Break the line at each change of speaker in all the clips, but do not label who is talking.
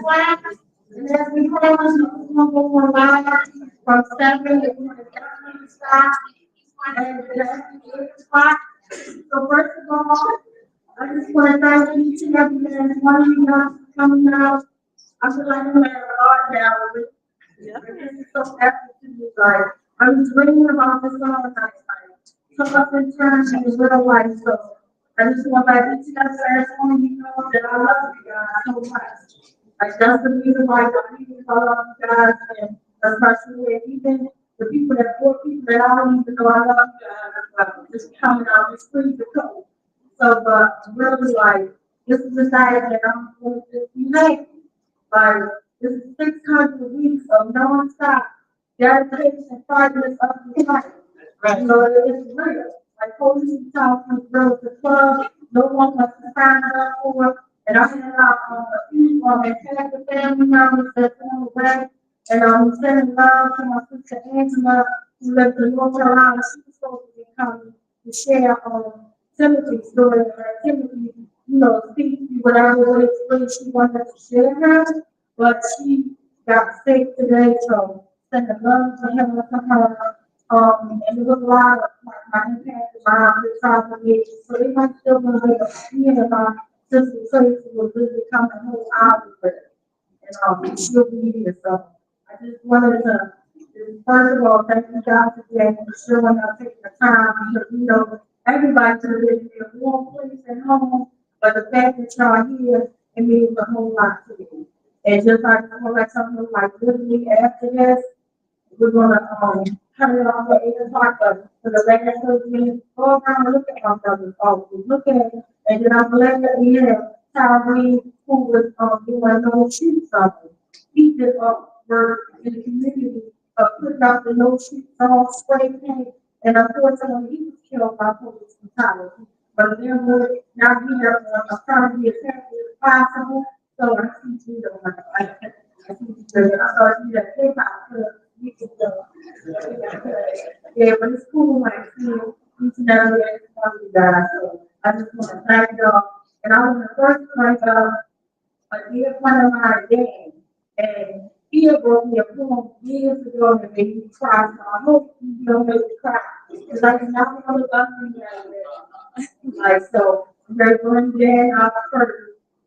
class. And as we close, we'll go around from 7 to 7 o'clock and then 8 o'clock. So first of all, I just want to thank each and every one of you guys for coming out. I feel like I'm at an art gallery. This is so happy to you guys. I was dreaming about this all the time. So up in terms of real life, so I just want to let each and every one of you know that I love you guys so much. Like that's the reason why I love you guys, and especially even the people that poor people that I don't even know I love you guys as well. Just coming out the streets to come. So, but really, like, this is the day that I'm going to be late. Like, this is 600 weeks of nonstop dedication, progress of the life. Right. So it's real. Like, police talking girls to club, no one wants to sign up for it. And I had a few and had the family members that's on the way. And I'm sending love to my sister Angela, who lives in North Carolina. She's supposed to be coming to share Timothy's story, Timothy, speak whatever way she wanted to share her, but she got sick today, so send the love to him to her. And it was a lot of my impact around the travel, so they might still want to be in about Sister Tracy will really come and whole hour with it. And she'll be here, so I just wanted to, first of all, thank you guys again for showing up, taking the time, because everybody should live in a warm place at home, but the fact that y'all here, it means a whole lot to me. And just like, I feel like something like literally after this, we're gonna, turn it off at 8 o'clock, but for the last 30 minutes, go around and look at my brothers, look at it, and then I'm glad that we have Tyrone, who was, doing no shoot something. He did, work in the community, putting up the no shoot song, spray paint, and unfortunately, he was killed by police brutality. But then we're not here on a family as happy as possible. So I see you don't want to like it. I see you I saw you that hip hop we could yeah, but it's cool like seeing each and every one of you guys. So I just want to thank y'all. And I want to first thank a dear friend of mine, Dan. And he had wrote me a poem years ago that made me cry. So I hope you don't make me cry. Because I can never really love you like so. We're going Dan first,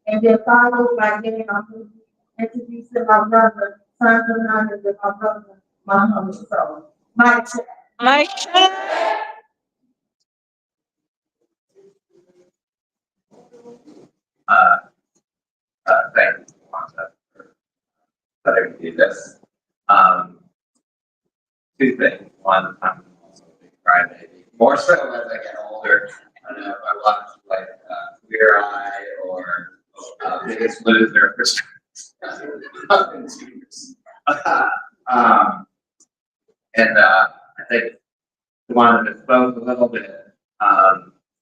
and then followed by Dan. I'm going to introduce my brother, sons of nine, and my brother, my home. So, my check. Mike check.
Uh, Thank you, Wanda, for letting me do this. Two things. One, I'm also a big crybaby. More so as I get older. I don't know if I watch like Queer Eye or Biggest Loser for seniors. And I think I wanted to expose a little bit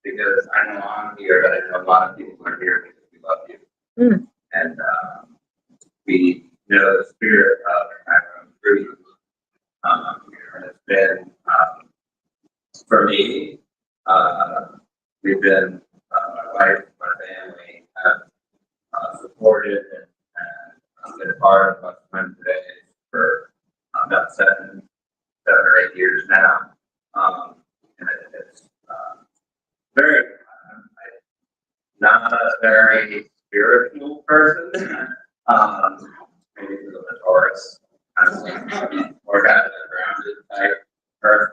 because I know I'm here, but I know a lot of people are here because we love you. Mm. And we know the spirit of Tyrone through you. It's been, for me, we've been, my wife, my family have supported and been part of WestWednesday for about 7 or 8 years now. And it's very, not a very spiritual person. Maybe because I'm a Taurus, or kind of a grounded type earth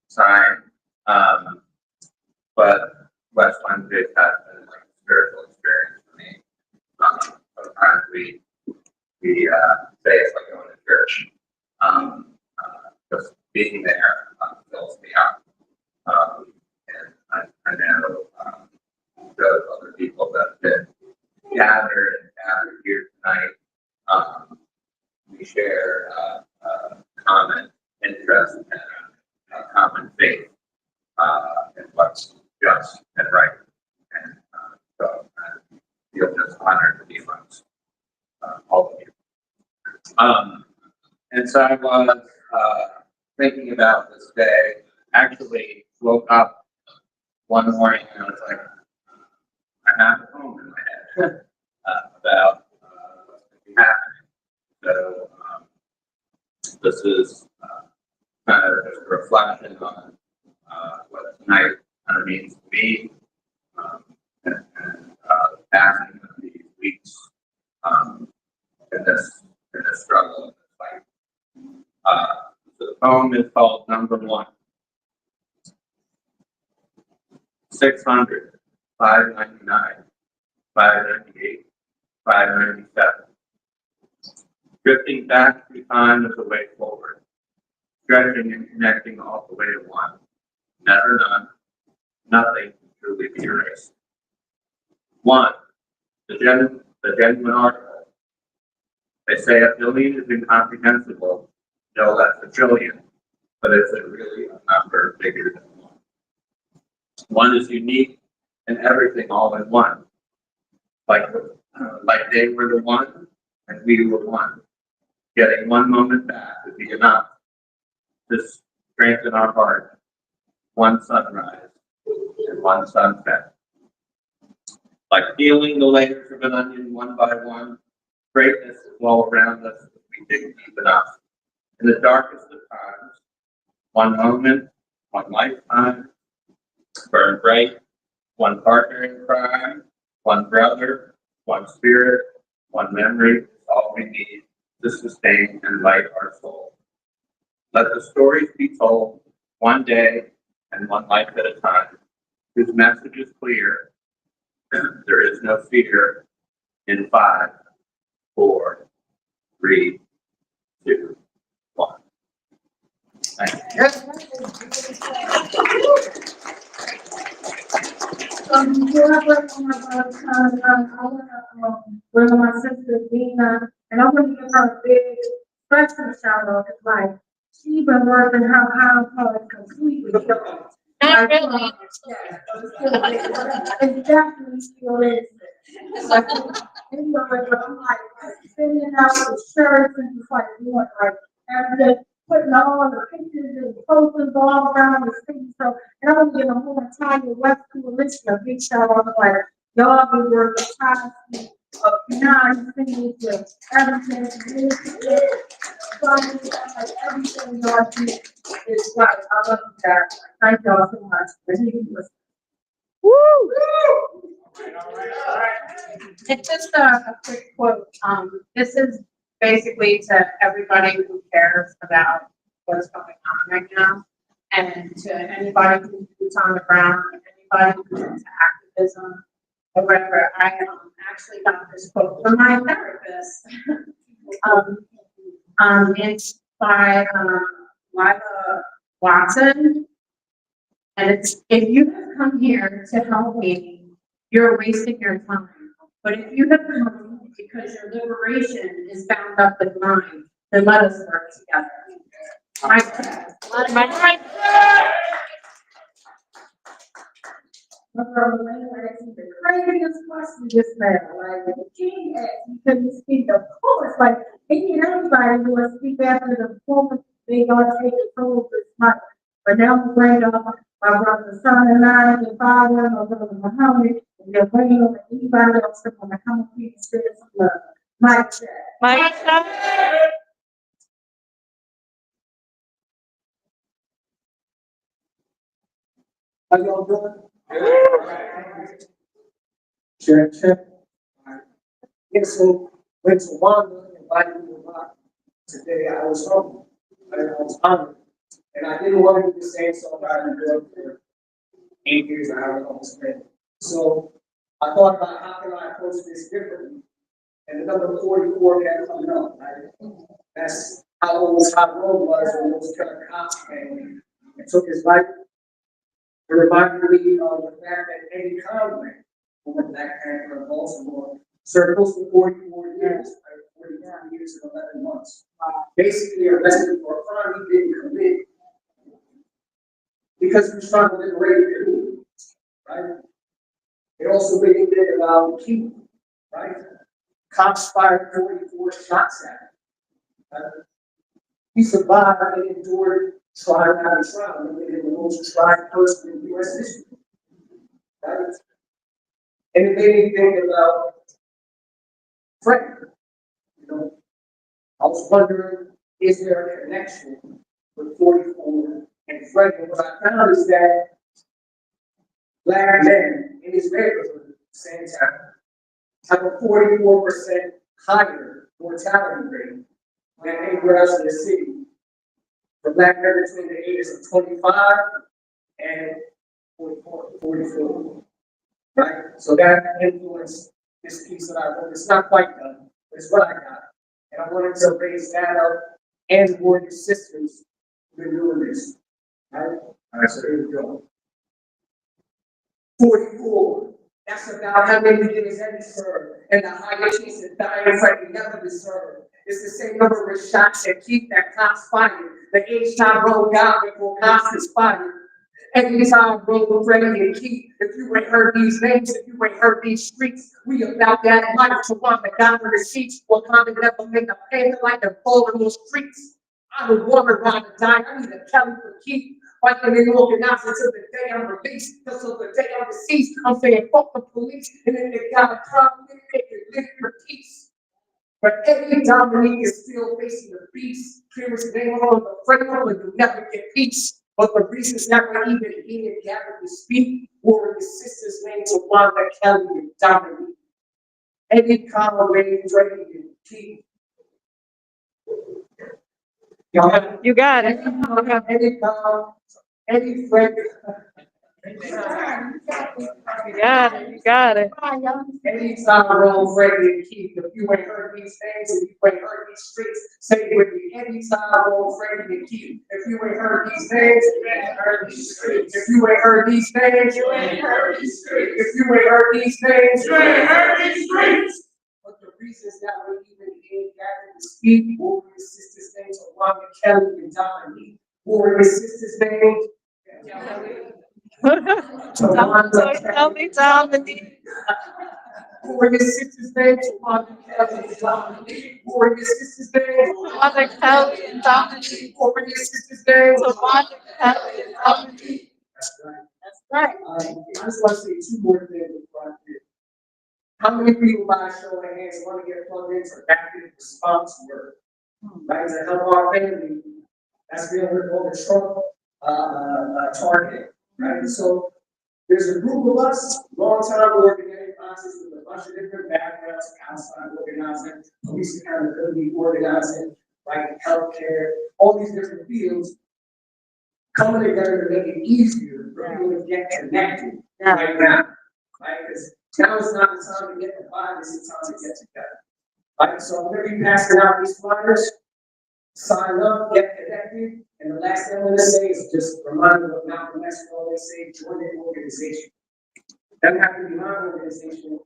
sign. But West Wednesday has been like a spiritual experience for me. Sometimes we say it's like going to church. Just being there fills me up. And I know those other people that have been gathered here tonight, we share common interest and common faith in what's just and right. And so I feel just honored to be amongst all of you. And so I was thinking about this day. Actually, woke up one morning and I was like, I have a poem in my head about this is kind of just a reflection on what tonight kind of means to me, the passing of these weeks in this struggle, in this fight. The poem is called Number One. 600, 599, 598, 597. Drifting back through time is the way forward, stretching and connecting all the way to one. Never none, nothing can truly be erased. One, the genuine article. They say a billion is incomprehensible, no less a trillion, but is it really a number bigger than one? One is unique and everything all in one. Like they were the one and we were one. Getting one moment back would be enough to strengthen our heart. One sunrise and one sunset. Like peeling the layers of an onion one by one, greatness is all around us if we dig deep enough. In the darkest of times, one moment, one lifetime, burn bright, one partner in crime, one brother, one spirit, one memory is all we need to sustain and light our soul. Let the stories be told, one day and one life at a time, whose message is clear. There is no fear. In 5, 4, 3, 2, 1. Thank you.
One of my sisters, Dina, and I'm gonna give her a big special shout out. It's like, she been working her hard part completely.
Not really.
Yeah, it's definitely still is. It's like, you know, I'm like, sending out the shirts and just like, doing like, everything, putting all the pictures and posters all around the city. So, and I'm gonna give a whole entire West Coalition a big shout out, like, y'all be working tirelessly of 9 cities with everything, like everything y'all do is like, I love that. Thank y'all so much for listening.
Woo!
It's just a quick quote. This is basically to everybody who cares about what's going on right now, and to anybody who's on the ground, anybody who's into activism, or whatever. I actually got this quote from my therapist. It's by Lila Watson, and it's, if you have come here to help me, you're wasting your time. But if you have come because your liberation is bound up with mine, then let us work together. My
The craziest question just now, like, the king asked, you couldn't speak, of course, like, any everybody who was speak after the former, they gonna take control of this month. But now we're bringing up my brother, son, and I, the father, my brother Muhammad, and they're bringing up anybody else that wanna come up here and spread some love. Mike said.
My son.
How y'all doing? Check, check. Yeah, so went to Wanda and invited me to rock. Today I was home. I was hungry. And I didn't want to do the same song I've been doing for 8 years and I was almost ready. So I thought about how can I approach this differently. And the number 44 kept coming up, right? That's how old Tyrone was when those killer cops came and took his life. It reminded me of the fact that Eddie Conway, former Black Panther of Baltimore, served close to 44 years, right? 45 years and 11 months. Basically arrested for a crime he didn't commit because he was trying to liberate the community, right? It also made me think about Cuba, right? Cops fired 44 shots at him. Right? He survived and endured trial after trial, making him the most tried person in U.S. history. Right? And it made me think about Frank. You know, I was wondering is there a connection with 44 and Franklin? What I found is that black men in his neighborhood, same time, have a 44% higher mortality rate than anywhere else in the city. For black men between the ages of 25 and 44. Right? So that influenced this piece that I wrote. It's not quite done, but it's what I got. And I wanted to raise that up and reward your sisters who've been doing this. Right? All right, so here we go. 44. That's about how many years Eddie served, and the highest chance of dying Frank never deserved. It's the same number of shots that keep that clock's fired. The age Tyrone got before cops expired. Every time roll ready and keep. If you ain't heard these names, if you ain't heard these streets, we about that life. So I'm the guy with the sheets. Well, I'm never make a payment like the Baltimore streets. I'm a woman around to die. I need a Kelly for keep. Fighting and organizing till the day I'm released. Until the day I'm deceased, I'm saying fuck the police. And then they got a problem, they can live for peace. But every Dominique is still facing the beast. Clear his name on the framework, and you never get peace. But the reasons never even here gathered to speak were his sister's name to Wanda Kelly and Dominique. Eddie Conway, Drake, and Keith. Y'all have
You got it.
Eddie Frank.
You got it. You got it.
Eddie Tyrone, Freddie, and Keith. If you ain't heard these things, if you ain't heard these streets, say it with me. Eddie Tyrone, Freddie, and Keith. If you ain't heard these names, you ain't heard these streets. If you ain't heard these names, you ain't heard these streets. If you ain't heard these names, you ain't heard these streets. But the reasons that we're even in gathered to speak, over his sister's names, Wanda Kelly and Dominique, over his sister's names,
Tell me, Dominique.
over his sister's names, Wanda Kelly and Dominique, over his sister's names,
Wanda Kelly and Dominique.
over his sister's names,
Wanda Kelly and Dominique.
That's right.
That's right.
I just want to say two more things before I forget. How many people by a show of hands want to get plugged into active response work? Right, to help our family. That's been on the Trump target, right? So there's a group of us, long-time organizing process with a bunch of different backgrounds, outside organizing, police accountability organizing, like healthcare, all these different fields coming together to make it easier for people to get connected right now, right? Because now is not the time to get divided, it's the time to get together. Right, so I'm gonna be passing out these flyers. Sign up, get connected, and the last thing I'm gonna say is just remind you what Malcolm X always say: join an organization. Doesn't have to be my organization,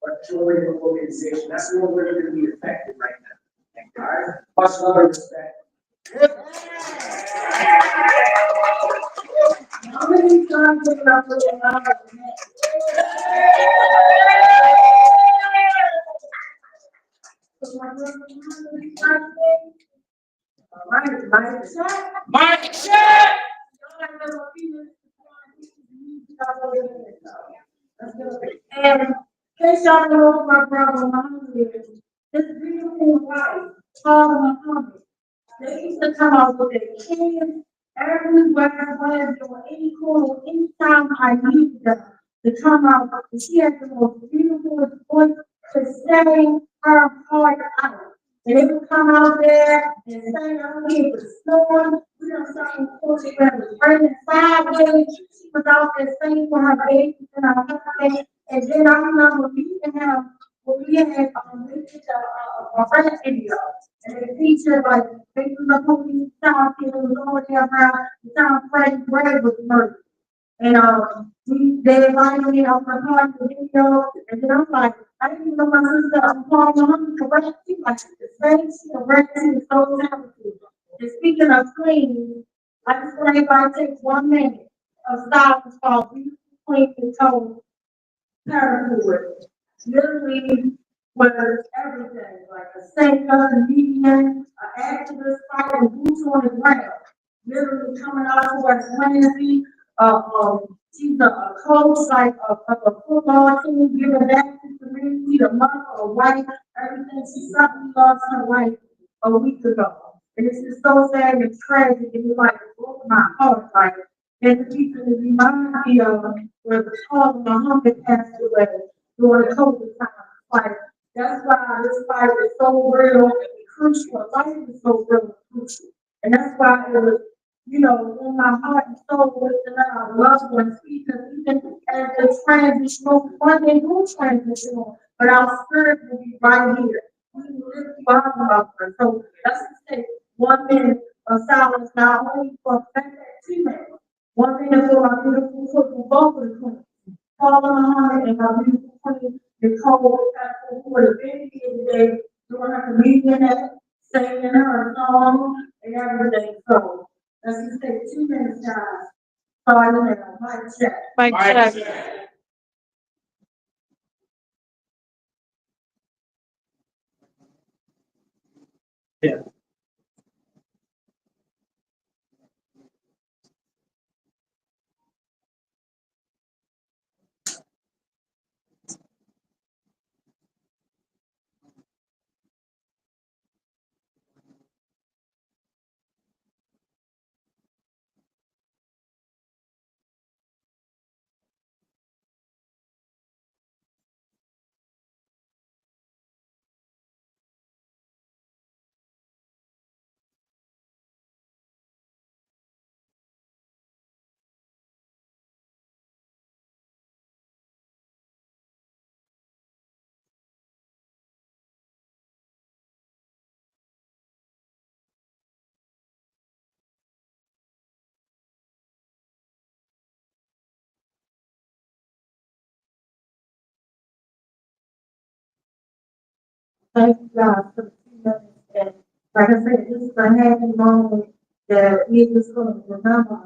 but join an organization. That's the only way you're gonna be effective right now. All right, much love and respect. How many times have I put it on? All right, Mike check.
And in case y'all don't know my brother Muhammad is, this beautiful wife, Paul Muhammad, they used to come out with their kids everywhere, whether or any corner, anytime I need them to come out. And she has the most beautiful voice to sing her heart out. And they would come out there and sing out here with storm. We don't sing Portugal when it was raining sideways. She was out there singing for her babies and her husband. And then I remember meeting him when we had they did a rap video. And they featured like making the police sound people going there around the town Freddie Gray was murdered. And they invited me out for part of the video, and then I'm like, I didn't even know my sister Paul Muhammad could rap. She like the same, she could rap, she was so talented. And speaking of clean, I just want everybody to take 1 minute of silence called We Clean and Told Parenthood. Literally was everything, like a singer, a comedian, an activist, fighting boots on the ground. Literally coming out to West Wednesday. She's a coach, like of a football team, giving back to the community, a mother, a wife, everything. She suddenly lost her life a week ago. And this is so sad and tragic, and it's like, it broke my heart, like, and the people that remind me of where the Father Muhammad passed away during COVID time. Like, that's why this fight is so real and crucial. Life is so real and crucial. And that's why it was, in my heart and soul with our loved ones, because even as they transition, one day will transition on, but our spirit will be right here. We will live beyond our her. So let's just say 1 minute of silence, not only for that female, 1 minute for our beautiful football both of the queens, Paula Muhammad and our beautiful queen, Nicole, who would have been here today doing her comedian act, singing her song and everything. So let's just take 2 minutes, guys. Sorry, now, mic check.
Mic check.
Thank you, God, for the 2 minutes. And like I said, this is a happy moment that we just going to remember.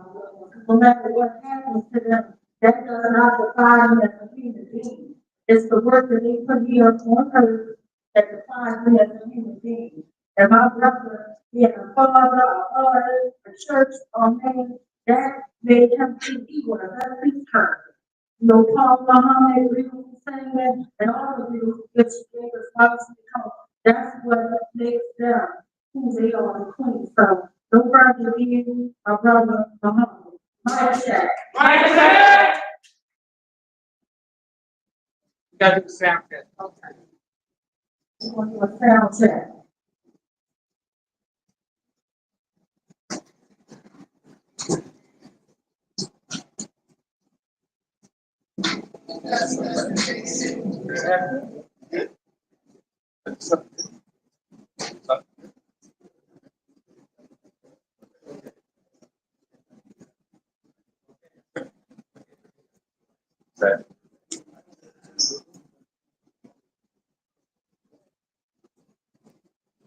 No matter what happens to them, that does not define them as a human being. It's the work that they put here on earth that defines them as a human being. And my brother, being a father, a artist, a church, man, that made him think he would have left his turn. Paul Muhammad, beautiful singer, and all the beautiful gifts you gave us, obviously, because that's what makes them who they are, the queen. So, no further ado, my brother Muhammad. Mic check.
Mic check.
Got to do the sound check.
Okay. Just want to do a sound check.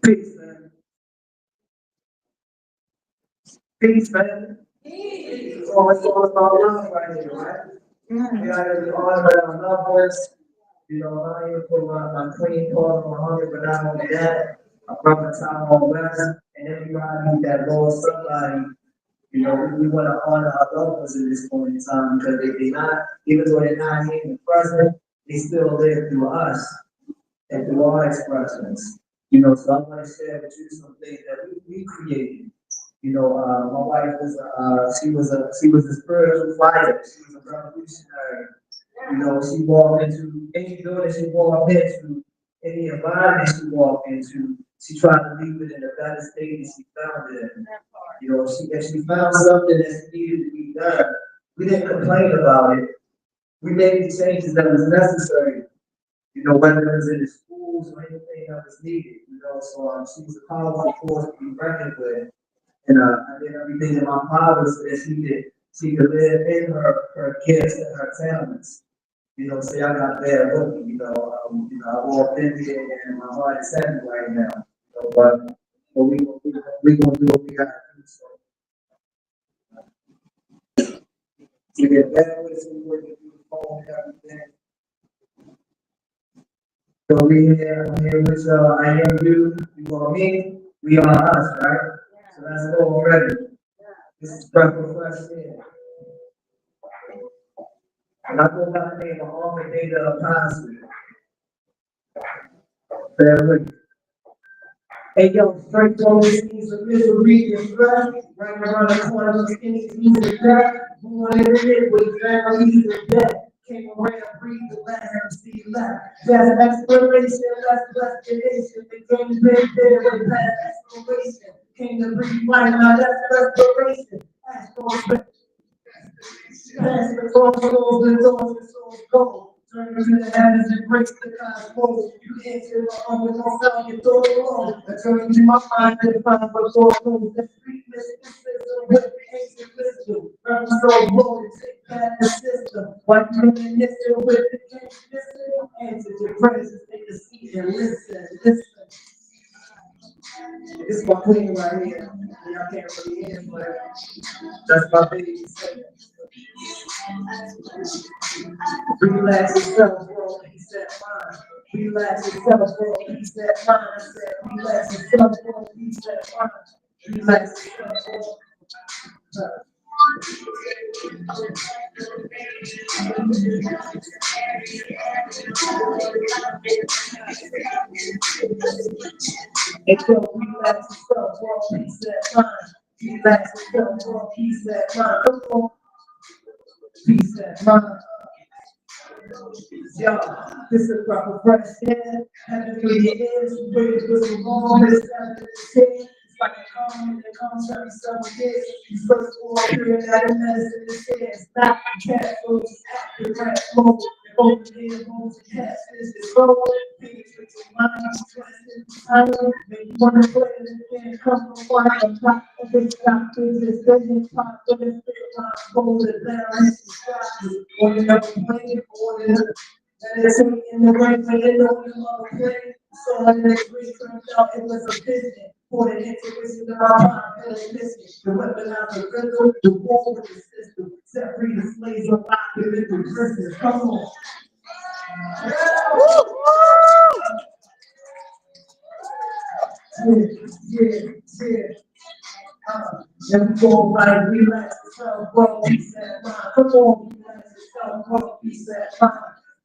Peace, man. Peace, man. So it's all about love right here, right? We gotta be all about our loved ones. I am for my queen, Paula Muhammad, but not only that, my brother Tyrone West, and everybody that lost somebody. We want to honor our loved ones in this point in time because they not, even though they're not here in the present, they still live through us and through our expressions. So I want to share with you some things that we created. My wife was she was a spiritual fighter. She was a revolutionary. She walked into any building she walked into, any environment she walked into, she tried to leave it in a better state than she found it in. If she found something that needed to be done, we didn't complain about it. We made the changes that was necessary. Whether it was in the schools or anything that was needed. So she was a powerful force to be reckoned with. And I did everything in my power so that she could live in her gifts and her talents. Say I got bad looking, I walked in here and my heart is heavy right now. But we gonna do what we gotta do. So we get better with it, we work with the phone and everything. So I'm here with I am you, you are me, we are us, right? So let's go already. This is breakfast fresh air. And I go by the name of Armadillo Apostle. Bear with me. Hey yo, straight on this means of misery and stress. Right around the corner, the skinny means of death. Born in the pit with families of death. Came around, breathe the last MC left. That's exploration, that's destination. The game been there with past exploration. Came to breathe life, now that's restoration. Astral past the crossroads, the doors and souls go. Turn to the heavens and break the cosmos. You answer my own with no sound, you throw it alone. I turn to my mind and find what God knows. The street mysticism with ancient wisdom. I'm so bold to take back the system. Like reminiscing with the king missing. Answer your praises, take a seat and listen, listen. This is my queen right here. Y'all can't really hear, but that's my baby. Relax yourself, bro. Peace that mind. Relax yourself, bro. Peace that mind. I said, relax yourself, bro. Peace that mind. Relax yourself, bro. Hey, bro, relax yourself, bro. Peace that mind. Relax yourself, bro. Peace that mind. Come on. Peace that mind. Yo, this is proper fresh air. Having through your ears, waiting for so long. It's like a calm, it comes every several years. You first of all, period, that the medicine is here. It's not cat food, it's active rat mode. Open ear holes and cats is the road. Penetrate your mind, stressing, time. Make you wanna play it again. Come from one on top of this stop. This doesn't pop, but it's still not hold it down. It's the stop. On another plane, on another. And it's in the right way, they know you love play. So when the degree turned out, it was a business. For the intuition of our mind, that is missing. The weaponize the rhythm, the war with the system. Set free the slaves of life, the mental prisoners. Come on. Yeah, yeah, yeah. Let me go right, relax yourself, bro, peace that mind. Come on, relax yourself, bro, peace that mind.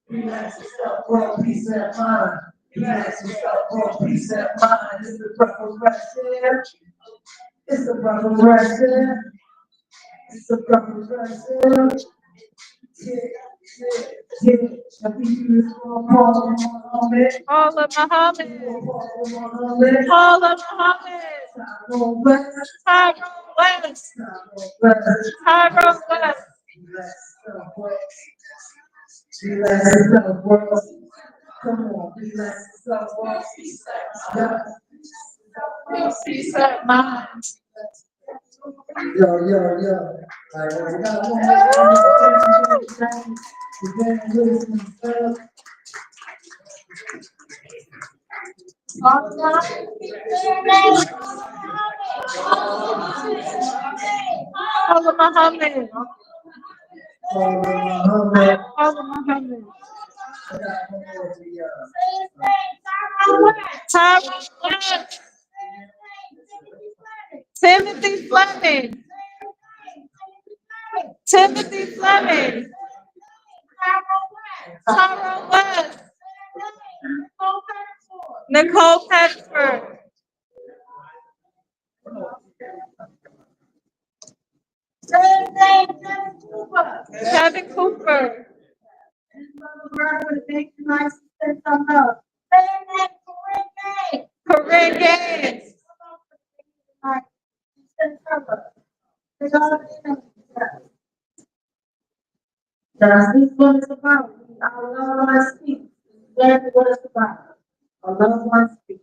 Relax yourself, bro, peace that mind. Relax yourself, bro, peace that mind. It's the breath of fresh air. It's the breath of fresh air. It's the breath of fresh air. Yeah, yeah, yeah. And we use all Muhammad.
All of Muhammad.
Muhammad.
All of Muhammad.
Tyrone West.
Tyrone West.
Tyrone West.
Tyrone West.
Relax yourself, bro. Relax yourself, bro. Come on, relax yourself, bro. Yeah.
Peace of mind.
Yo. Like, we got one more thing. Again, listen,
All of Muhammad. All of Muhammad.
Muhammad.
All of Muhammad.
I got one more to
Tyrone West. Timothy Fleming. Timothy Fleming. Tyrone West. Nicole Pettiford. Kevin Cooper. Corinne Gaines.
That's what it's about. Our loved ones speak. That's what it's about. Our loved ones speak.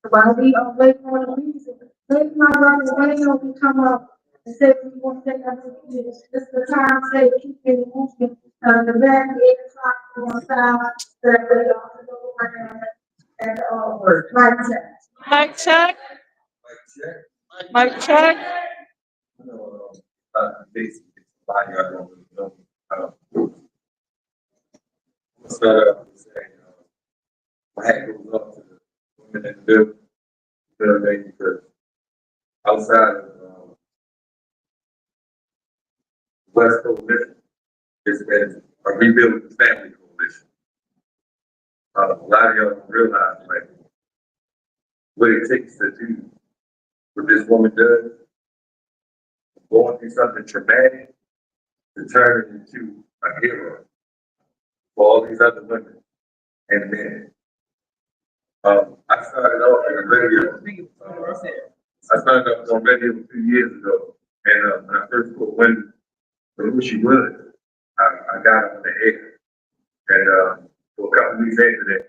While we are waiting on the music, maybe my brother waiting on to come up and say we want to take us to this. This is the time to say keep it moving. The back 8 o'clock on side, that we all can go around and word.
Mike check. Mike check.
You know, basically, body, I don't really know. I'm gonna start out with saying, my hat goes up to the women in the building, because outside of, West Coalition, it's been a rebuilding family coalition. A lot of y'all don't realize, like,
what it takes to do what this woman does, going through something traumatic, to turn into a hero for all these other women and men. I started off in the radio. I started off on radio 2 years ago, and when I first put Wendy for who she was, I got her on the air. And for a couple weeks after that,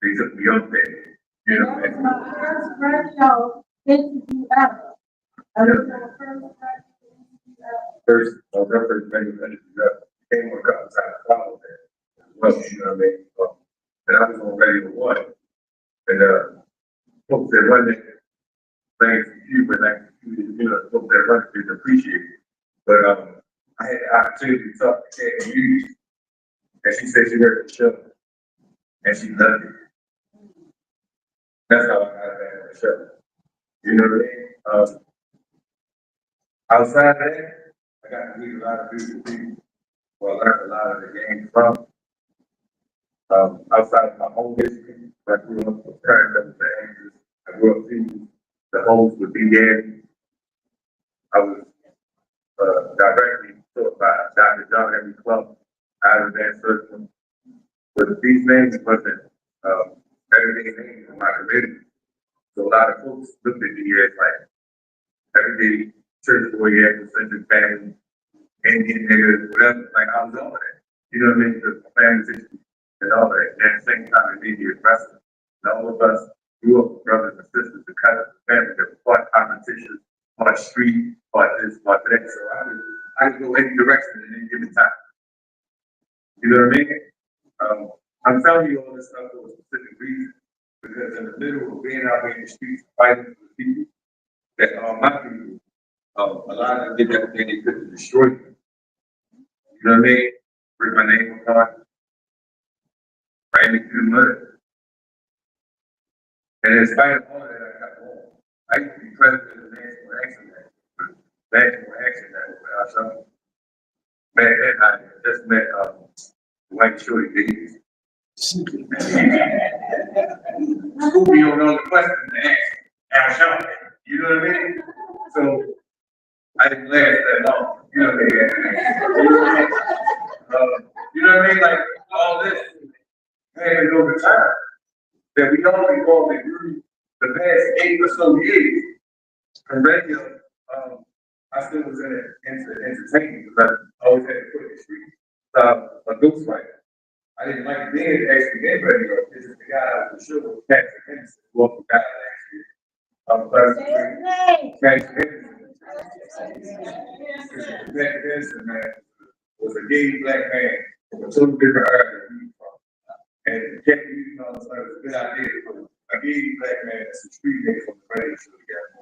they took me on there. You know what I mean?
My first radio interview ever. I was my first radio interview ever.
First, my first radio interview came on a couple times followed that. Well, you know what I mean? And I was on Radio 1. And folks that run it, thanks to you, but thanks to you, you know, folks that run it didn't appreciate it. But I had the opportunity to talk to Kat and Hughes, and she said she heard the show, and she loved it. That's how I got back on the show. You know what I mean? Outside of that, I got to meet a lot of beautiful people. Well, I learned a lot of the game from. Outside of my home history, I grew up with parents that was the Angels. I grew up seeing the homes with Big Daddy. I was directly taught by Dr. John Henry Club out of that circle. But these names wasn't everyday names in my community. So a lot of folks looked at me as like everyday church boy, Afrocentric family, Indian niggas, whatever. Like I was all that. You know what I mean? Because my family's history and all that. And at the same time, it made me aggressive. And all of us grew up with brothers and sisters and cousins and family that were part competition, part street, part this, part that. So I could go any direction at any given time. You know what I mean? I'm telling you all this stuff for a specific reason. Because in the middle of being out here in the streets fighting for the people that are my people, a lot of them did everything they could to destroy me. You know what I mean? Bring my name on card, write me through the mud. And in spite of all that, I got home. I used to be president of the National Action Network. National Action Network. Back then, I just met White Shorty Davis. Scooby don't know the question to ask Al Sharpton. You know what I mean? So I didn't last that long. You know what I mean? You know what I mean? Like all this happened over time. That we all been through the past 8 or so years. From radio, I still was into entertainment because I always had to put in the street. A ghostwriter. I didn't like being actually in radio. This is the guy out of the show, Patrick Henderson, who also died last year. Patrick Henderson. Patrick Henderson, man, was a gay black man from a totally different area than he was from. And kept using all this was a good idea for a gay black man that's a street nigga from the radio show together.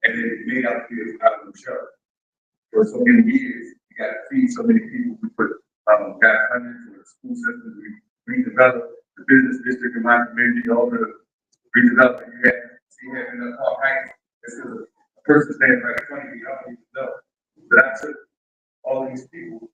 And it made out the out of the show. For so many years, we got to feed so many people. We put got hundreds of the school systems. We redeveloped the business district in my community, all the redevelopment you had in the Park Heights. This is a person standing right in front of you, I don't even know. But I took all these people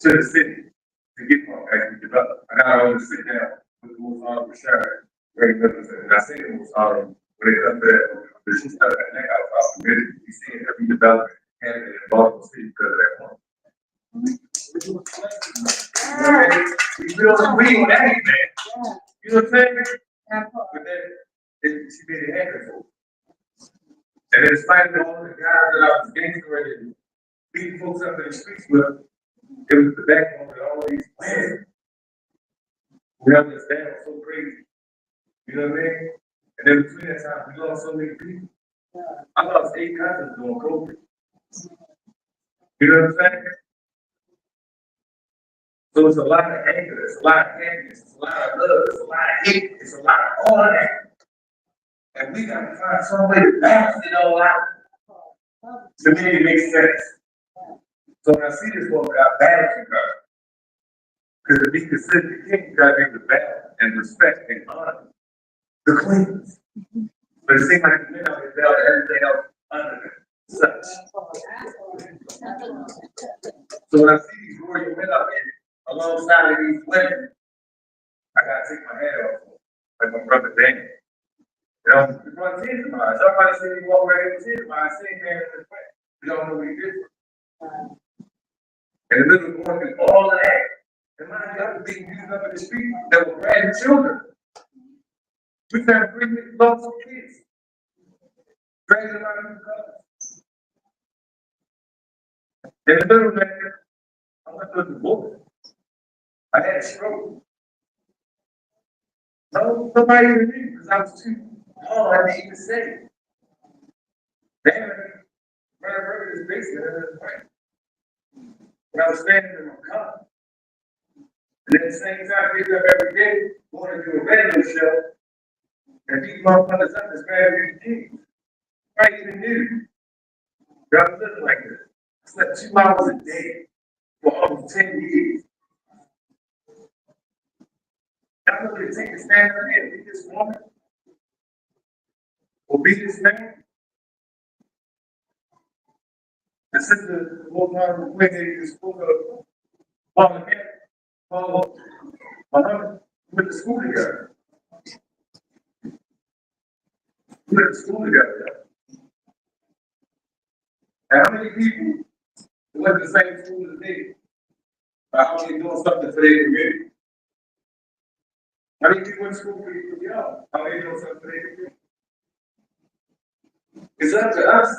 to the city to get Park Heights redeveloped. I got to always sit down with the most honorable sheriff, Ray Middleton. And I say the most honorable when it comes to that, because she started that neck out of our community. We see every development happening in Baltimore City because of that one. We don't agree on anything. You know what I'm saying? But then she made it happen for us. And in spite of all the guys that I was gangster and beating folks up in the streets with, it was the backbone of all these plans. We held this down so crazy. You know what I mean? And then between that time, we lost so many people. I lost 8 cousins during COVID. You know what I'm saying? So it's a lot of anger, it's a lot of happiness, it's a lot of love, it's a lot of hate, it's a lot of all of that. And we gotta find some way to balance it all out. To make it make sense. So when I see this woman, I balance her. Because to be considered the king, you gotta be able to balance and respect and honor the queens. But it seems like the men out there balance everything else under them. Such. So when I see these royal men out here, alongside of these women, I gotta take my hat off, like my brother Daniel. You know, we want to see somebody. Somebody said you walk right in and see somebody, same man in the way. We don't know what he did. And the middle going through all of that. And my God, being used up in the street that were brand children. We found 3 lost kids. Dragging them out of the cars. In the middle, man, I went through the divorce. I had a stroke. No, nobody even knew because I was too hard to even say. Then, when I heard this basement, I was like, when I was standing in my car. And at the same time, I get up every day, going to do a radio show, and these motherfuckers up as bad as they did. I even knew. I was living like this. I slept 2 hours a day for almost 10 years. I'm going to take a stand up here and be this woman, or be this man. The sister, the Lord God, the way they spoke of Paul and Paul, went to school together. We went to school together. And how many people went to the same school as me? How many doing something for their community? How many people went to school for y'all? How many doing something for their community? It's up to us.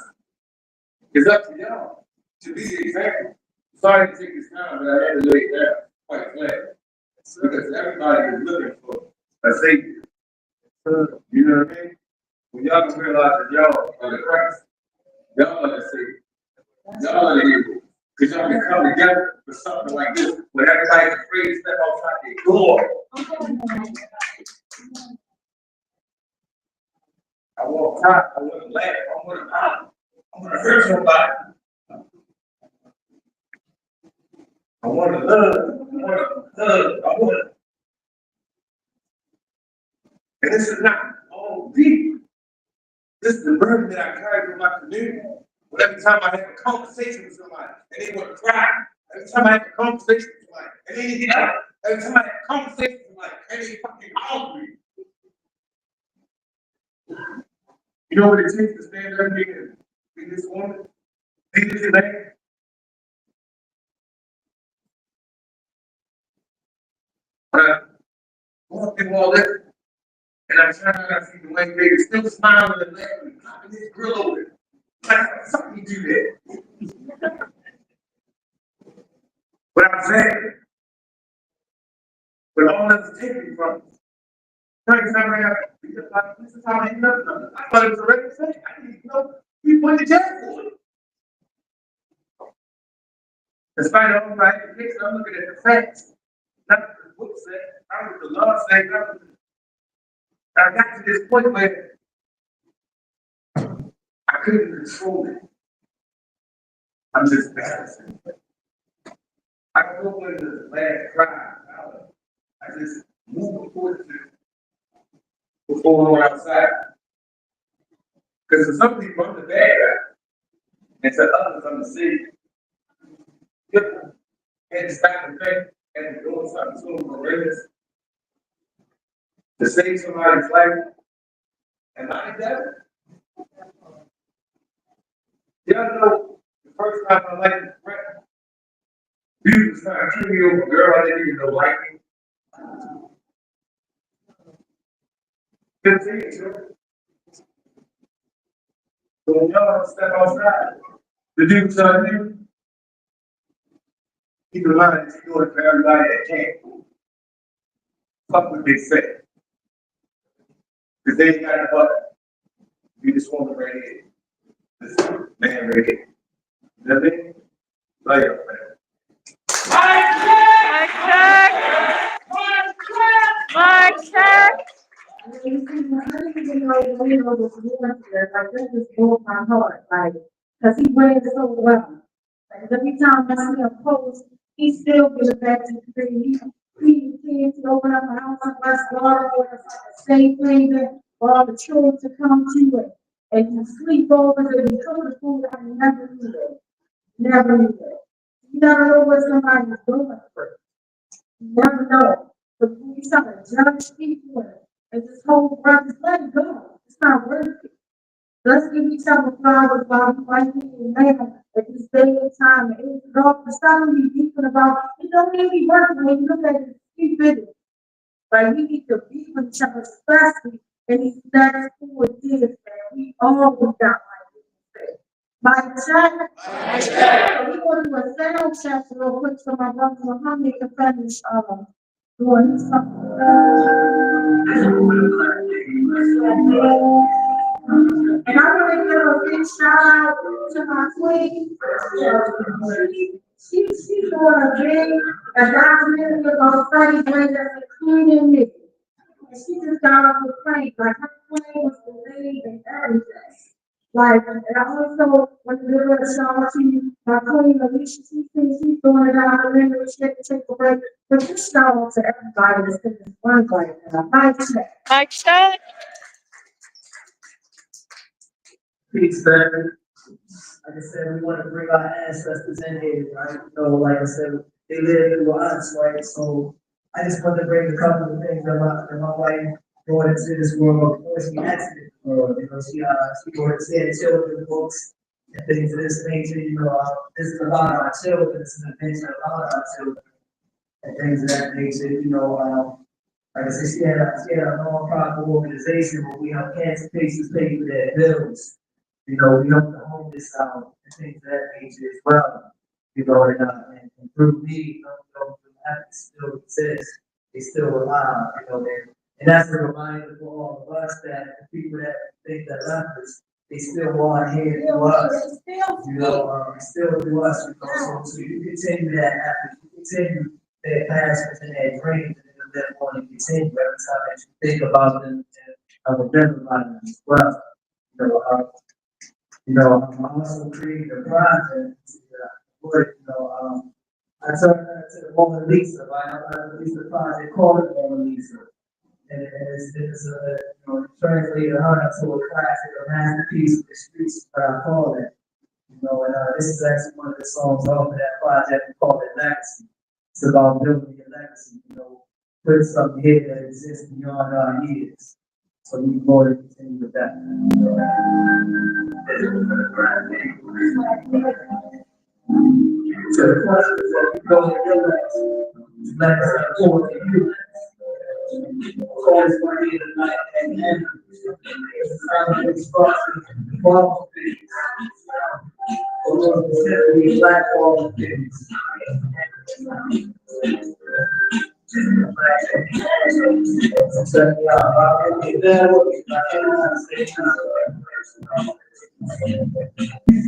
It's up to y'all to be the example. Sorry to take this time, but I had to lay it down quite flat. Because everybody is looking for a savior. You know what I mean? When y'all can realize that y'all are the Christ, y'all are the savior. Y'all are the hero. Because y'all can come together for something like this when everybody's afraid to step outside their door. I want to talk, I want to laugh, I want to laugh. I want to hurt somebody. I want to love. I want to hug. I want to. And this is not all deep. This is the burden that I carry from my community. But every time I have a conversation with somebody and they want to cry, every time I have a conversation with somebody and they need to get out, every time I have a conversation with somebody and they fucking hungry. You know what it takes to stand up here and be this woman? Be this man? Going through all this, and I'm trying to see the way they still smiling and laughing and popping his grill open. Like, something do that. But I'm saying, but all that's taken from us. This is how I ended up. I thought it was a regular thing. I didn't even know he went to jail for it. Despite all my education, I'm looking at the facts. Not what the book said, not what the law said, not what the I got to this point where I couldn't control it. I'm just balancing. I don't know when the last cry. I just move before we go outside. Because for some people, I'm the bad guy. And to others, I'm the savior. And stop the fact and doing something to them horrendous. To save somebody's life. And I did that. Y'all know the first time my life was threatened. You was trying to treat me over a girl I didn't even know like me. 15, sure. So when y'all step outside, the dude telling you, keep in mind that you're doing it for everybody that can't. Fuck what they say. Because they ain't got a butt. You just want to right here. This man right here. You know what I mean? Lay up, man.
Mic check. Mic check.
This broke my heart, like, because he ran so well. Like, every time I see him post, he still gives back to the community. He kids to open up a house in West Florida where it's like a safe haven for all the children to come to it. And you sleep over and you cook the food, I never knew it. Never knew it. You never know what somebody's going through. You never know. But when you start to judge people and just hold brothers, let it go. It's not worth it. Let's give each other flowers while we right here now at this day and time. And it's all for some of you thinking about it don't even be working when you look at it, see video. Like we need to be with each other, especially in these next 4 years, man. We all got like my check. So we go to a sound check real quick so my brother Muhammad can finish doing his something. And I want to give a big shout out to my queen. She's doing a documentary about Freddie Gray that's including me. And she just got off the plane, like her plane was delayed and everything. Like, and I also want to give a shout out to my queen Alicia. She's doing a documentary, she had to take a break. But just shout out to everybody that's in this one right now. Mic check.
Mike check.
Peace, man. Like I said, we want to bring our ancestors in here, right? So, like I said, they live through us, right? So, I just want to bring a couple of things that my wife brought into this world before she exited the world. You know, she brought us in children's books and things of this nature. You know, this is a lot of our children. This is an adventure of a lot of our children and things of that nature. You know, like I said, she had a non-profit organization where we help cancer patients pay for their bills. You know, we help the homeless out and things of that nature as well. You know, and through me, that still exists. They still alive, you know, and that's a reminder for all of us that the people that think that left us, they still are here to us. You know, still to us, you know, so you continue that after you continue their passions and their dreams and that want to continue every time that you think about them and remember about them as well. I'm also creating a project, I turned that to the Mona Lisa, right? I released a project called the Mona Lisa. And translated her into a classic, a masterpiece of the streets, what I call it. This is actually one of the songs off of that project, we call it Legacy. It's about building your legacy, put something here that exists beyond our years. So we can go to continue with that. So the question is that you go to your legacy forward to you. Always want to be the night and end. It's ball things. Or specifically black ball things.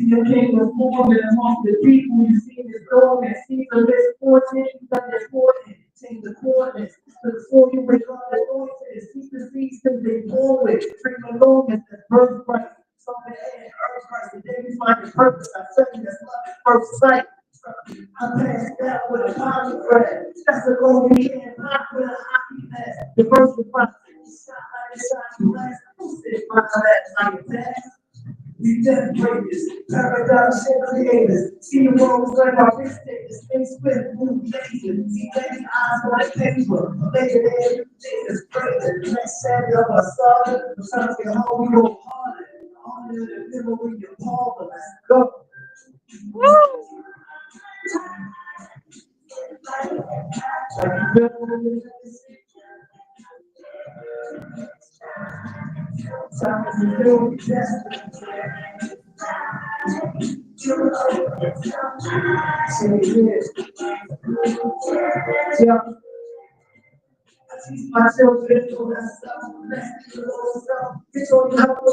You came before me among the people, you see this dog and see the list 14, you got this 14, change the coordinates. Before you regard the voices, seek the seeds to be forward, bring along as the birthright. So the head, earth Christ, the day we find the purpose, I tell you that's not the first sight. I passed that with a poly thread. That's the goal we can't pop with a hockey net. The first was about 50 shot, like a shot, you last. Who said, that like that? We demonstrators, paradise shit creators. See the world like our wrist takers, space with move lasers. See lady eyes on the paper, later there, Jesus praise. Next Saturday of our saga, I'm trying to get home, we go harder. Honor the memory of Paul, let's go. My children do that stuff. It's all about the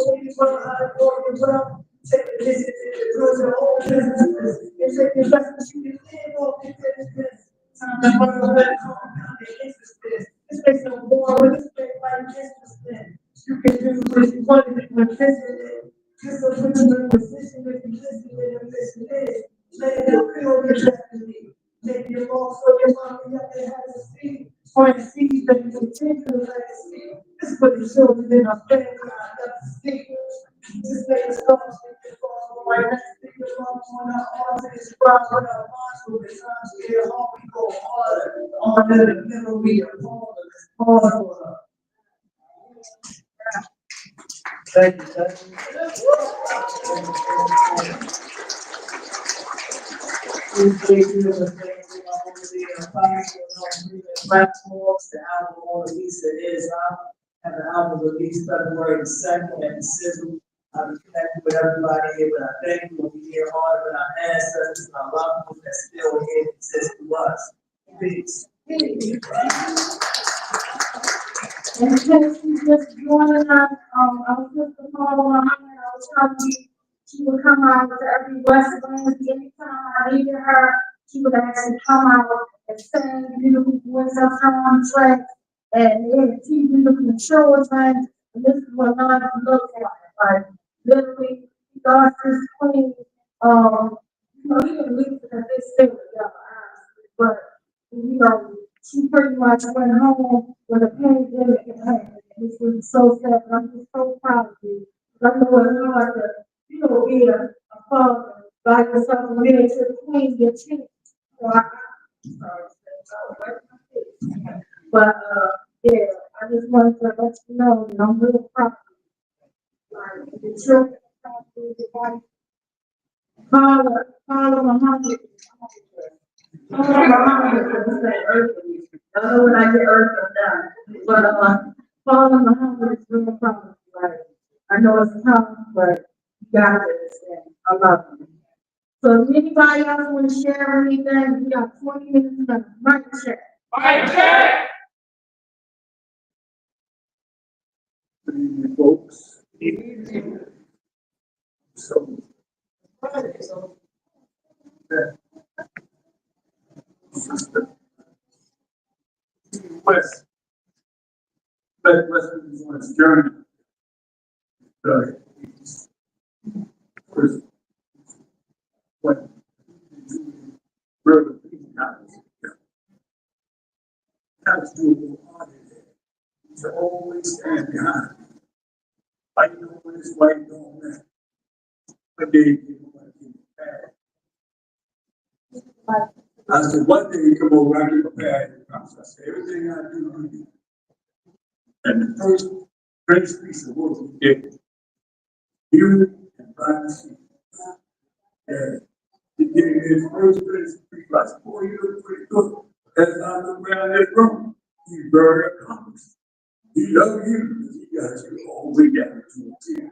take the visit to the whole business. It's a investment you can live off the business. Time to run the red compound and interest. It's based on more with respect like interest. You can do what you want to do with this. Just a prisoner position with you listen to the mission is. Let it feel your destiny. Maybe you're lost so your mommy up there has a seed. Find seeds that you continue to legacy. This for the children in our family I got to see. Just make the stars make it fall right next to your love on our hearts and describe what our minds will be trying to get home. We go harder. Honor the memory of Paul. Pause for her. Thank you, sir. Platforms, the album on Lisa is out, and the album released February the second, and Sizzle. I'm connected with everybody here, but I thank you, we hear hard with our ancestors, and I love them that still here exist to us. Peace.
In case you just joining us, I was just a call on, I was telling you, she would come out to every Wednesday, anytime I needed her, she would actually come out and sing beautiful voice of her on track, and teach beautiful children, and this is what none of them look like literally, God is queen, he didn't leave because they stay together, honestly, but, she pretty much went home with a pandemic in hand. This was so sad, but I'm just so proud of you. I know it's hard to, be a father by yourself and being to clean your teeth. So but, yeah, I just wanted to let you know that I'm real proud of you. Like, the children, the wife, Father Muhammad. I know when I get earth done, but, Father Muhammad is real proud. Like, I know it's tough, but you got this, and I love you. So if anybody else want to share anything, we got 20 minutes left. Mic check.
Mic check.
Good evening, folks. So, West, West is on its journey. First, when brother has to do to always stand behind. I know when it's white don't matter. But they people like you bad. I said, one day you come over, I give a bad promise. I said, everything I do, I do. And the first greatest piece of work we did, unity and privacy. And he gave me his first greatest piece. I said, boy, you look pretty good. As I look around this room, he's very accomplished. He loves you because he got you all the way down to a team.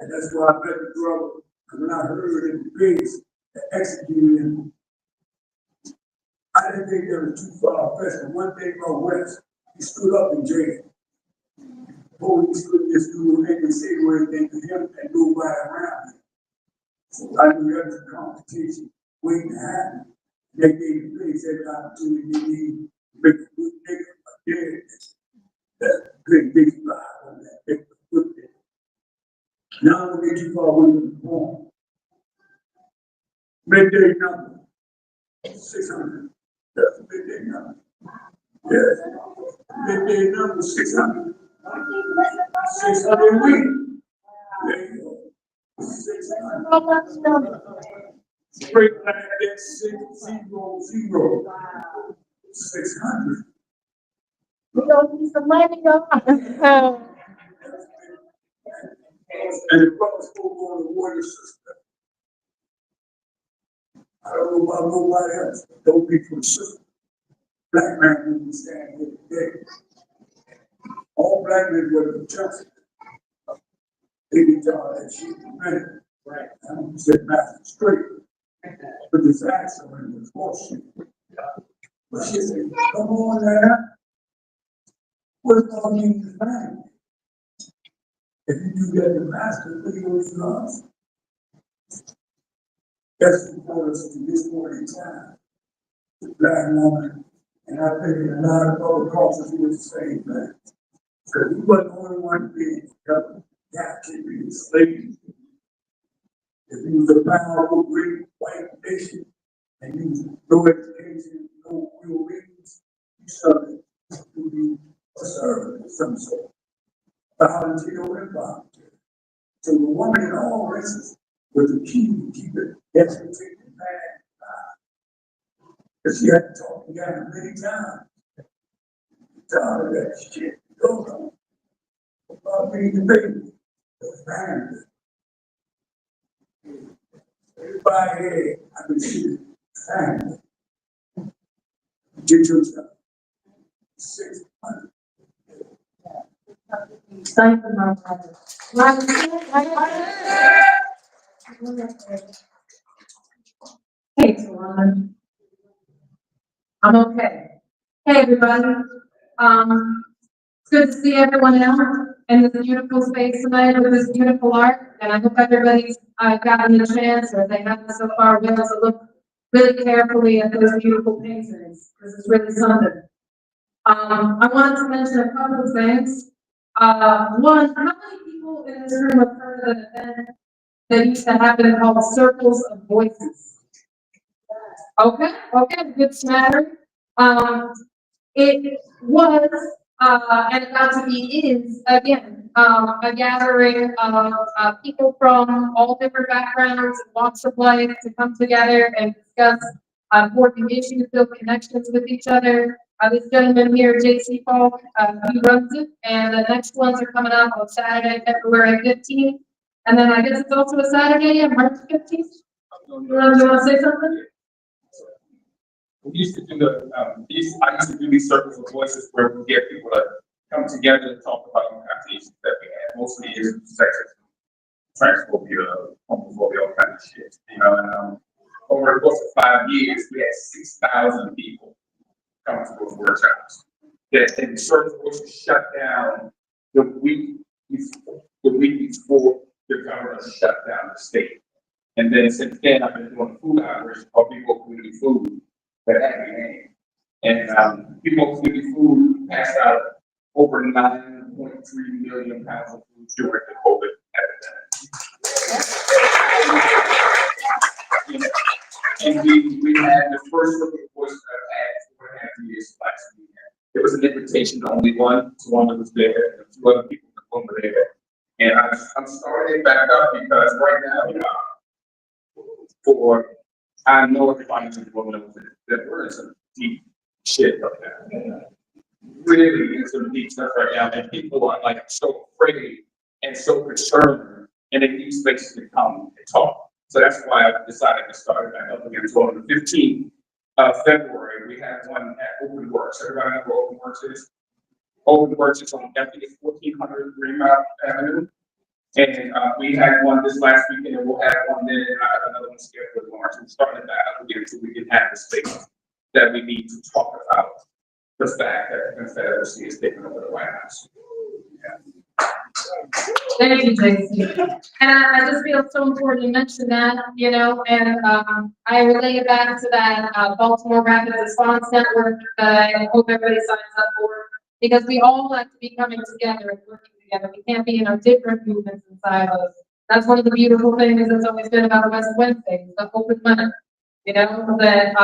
And that's why I met the brother. And when I heard in the debates that executed him, I didn't think they were too far fetched. But one thing about West, he stood up in jail. Police couldn't just do anything, say anything to him and nobody around him. So I knew that was a competition waiting to happen. They gave the place every opportunity they need to make a good nigga again. That big, big fly on that big good thing. Now I don't get too far away from the point. Midday number 600. That's midday number. Yes. Midday number 600. 600 a week. There you go. 600. Straight line at 600. 600.
We don't need some money, y'all.
And the brother spoke on the water system. I don't know about nobody else. Don't be from the system. Black man wouldn't stand here today. All black men were the justice. They did all that shit in a minute. Right. I don't say master straight. But this accident was bullshit. But she said, come on now. What's all you define? If you do get the master, what are you going to do us? That's what brought us to this point in time. The black woman, and I think a lot of other cultures do the same thing. So we wasn't the only one being captured in slavery. If you was a powerful, great white nation, and you was no education, no real reasons, you started to be a servant of some sort. Volunteer or involuntary. So the woman in all races was the key to keep it. That's what take the man. Because she had to talk to God many times. Tell her that shit. Go on.
I'll bring the baby. Family. Everybody here, I can see family. Get your job. 600.
Thank you, my brother. Hey, Tawana. I'm okay. Hey, everybody. It's good to see everyone out in this beautiful space tonight with this beautiful art. And I hope everybody's gotten the chance, or if they haven't so far, been able to look really carefully at those beautiful paintings, because it's really something. I wanted to mention a couple of things. One, how many people in this room have heard of an event that used to happen called Circles of Voices? Okay, good smatter. It was, and it got to be is, again, a gathering of, people from all different backgrounds, walks of life to come together and discuss, important issues, build connections with each other. This gentleman here, J.C. Falk, he runs it, and the next ones are coming up on Saturday, February 15th. And then I guess it's also a Saturday, March 15th. You want to say something?
We used to do I used to do these circles of voices where we get people to come together and talk about the kinds of issues that we have, mostly issues, sexism, transphobia, homophobia, all kinds of shit. You know, and over the course of 5 years, we had 6,000 people come to those workshops. And the circles of voices shut down the week before the government shut down the state. And then since then, I've been doing food hours called People Community Food that had a name. And People Community Food passed out over 9.3 million pounds of food during the COVID epidemic. And we had the first look at voice that I've had 4.5 years last weekend. It was an invitation to only one that was there, and 2 other people in the room were there. And I'm starting it back up because right now, you know, I know everybody in the world knows that we're in some deep shit right now. Really in some deep stuff right now, and people are like so afraid and so concerned, and they need spaces to come and talk. So that's why I decided to start it back up again. So on the 15th of February, we have one at Open Works. Everybody know what Open Works is? Open Works is on Deputy 1400 Green Mountain Avenue. And we had one this last weekend, and we'll have one then, and I have another one scheduled for March. We started that up again so we can have the space that we need to talk about the fact that the Confederacy is taking over the White House. Yeah.
Thank you, JC. And I just feel so important to mention that, you know, and I relay it back to that Baltimore Rapid Response Network that I hope everybody signs up for, because we all have to be coming together and working together. We can't be in our different movements and silos. That's one of the beautiful things that's always been about West Wednesday, the open mind. You know, that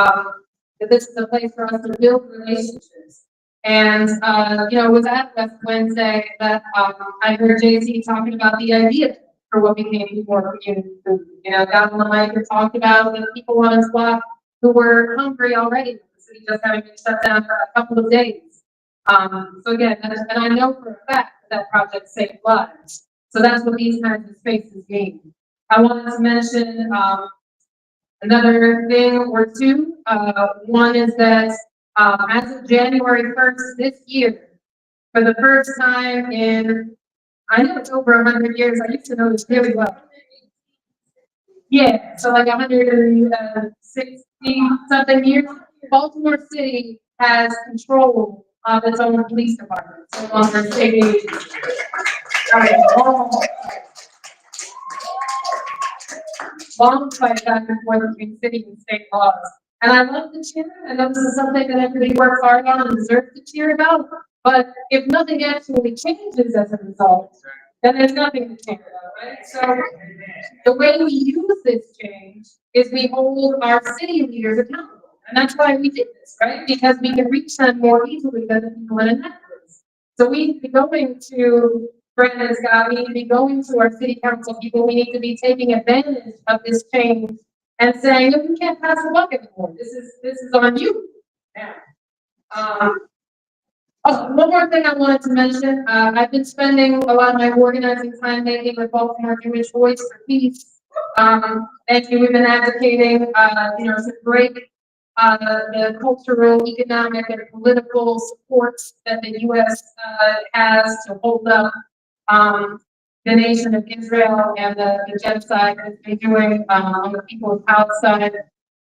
this is a place for us to build relationships. And, you know, it was at West Wednesday that I heard JC talking about the idea for what became more community food. You know, got on the mic and talked about the people on his block who were hungry already. The city just having been shut down for a couple of days. So again, and I know for a fact that project saved lives. So that's what these kinds of spaces mean. I wanted to mention another thing or two. One is that as of January 1st this year, for the first time in, I know it's over 100 years, I used to know this really well. Yeah, so like 160 something years, Baltimore City has control of its own police department, so on their state agency. Long fight back and forth between city and state laws. And I love the cheer. I know this is something that everybody works hard on and deserves to cheer about. But if nothing actually changes as a result, then there's nothing to cheer about, right? So the way we use this change is we hold our city leaders accountable. And that's why we did this, right? Because we can reach them more easily than the people in Annapolis. So we need to be going to Brandon Scott, we need to be going to our city council people, we need to be taking advantage of this change and saying, no, we can't pass the buck anymore. This is on you now.
Oh, one more thing I wanted to mention, I've been spending a lot of my organizing time making with Baltimore Jewish Voice for Peace. Thank you, we've been advocating, to break, the cultural, economic, and political supports that the U.S., has to hold up, the nation of Israel and the genocide that they're doing, on the people of Palestine.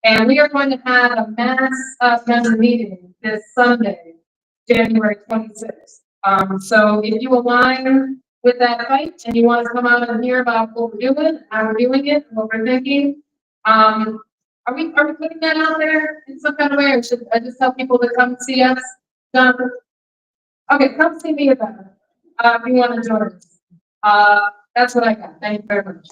And we are going to have a mass, member meeting this Sunday, January 26th. So if you align with that fight and you want to come out and hear about what we're doing, how we're doing it, what we're thinking, are we putting that out there in some kind of way, or should I just tell people to come see us? Okay, come see me about it, if you want to join us. That's what I got. Thank you very much.